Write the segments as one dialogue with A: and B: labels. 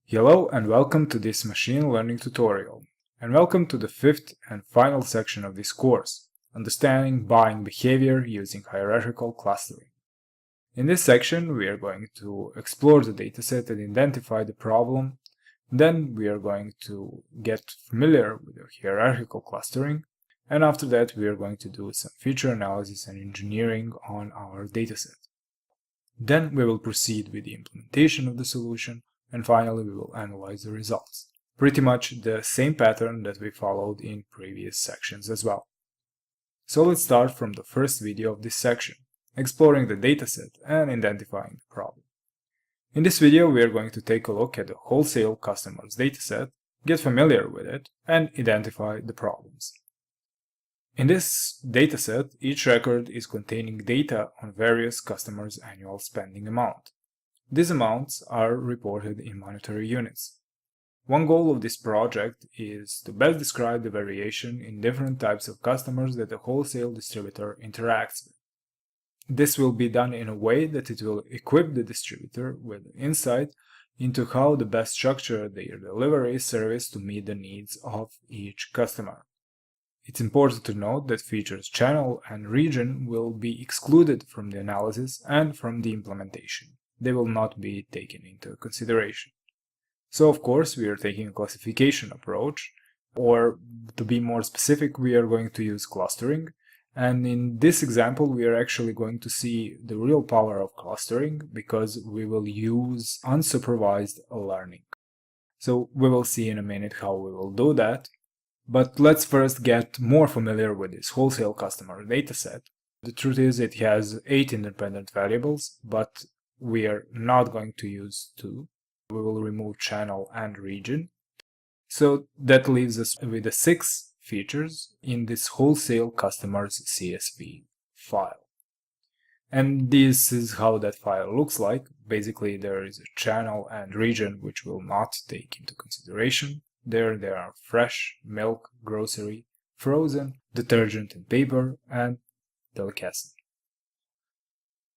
A: Hello and welcome to this machine learning tutorial, and welcome to the fifth and final section of this course, Understanding Buying Behavior Using Hierarchical Clustering. In this section, we are going to explore the dataset and identify the problem. Then we are going to get familiar with the hierarchical clustering, and after that we are going to do some feature analysis and engineering on our dataset. Then we will proceed with the implementation of the solution, and finally we will analyze the results. Pretty much the same pattern that we followed in previous sections as well. So let's start from the first video of this section, exploring the dataset and identifying the problem. In this video we are going to take a look at the wholesale customers dataset, get familiar with it, and identify the problems. In this dataset, each record is containing data on various customers' annual spending amount. These amounts are reported in monetary units. One goal of this project is to best describe the variation in different types of customers that a wholesale distributor interacts with. This will be done in a way that it will equip the distributor with insight into how to best structure their delivery service to meet the needs of each customer. It's important to note that features channel and region will be excluded from the analysis and from the implementation. They will not be taken into consideration. So of course we are taking a classification approach, or to be more specific, we are going to use clustering. And in this example we are actually going to see the real power of clustering because we will use unsupervised learning. So we will see in a minute how we will do that. But let's first get more familiar with this wholesale customer dataset. The truth is it has 8 independent variables, but we are not going to use 2. We will remove channel and region. So that leaves us with the 6 features in this wholesale customers CSV file. And this is how that file looks like. Basically there is a channel and region which will not take into consideration. There are fresh, milk, grocery, frozen, detergent and paper, and delicatessen.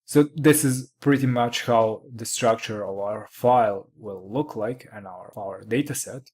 A: So this is pretty much how the structure of our file will look like and our dataset.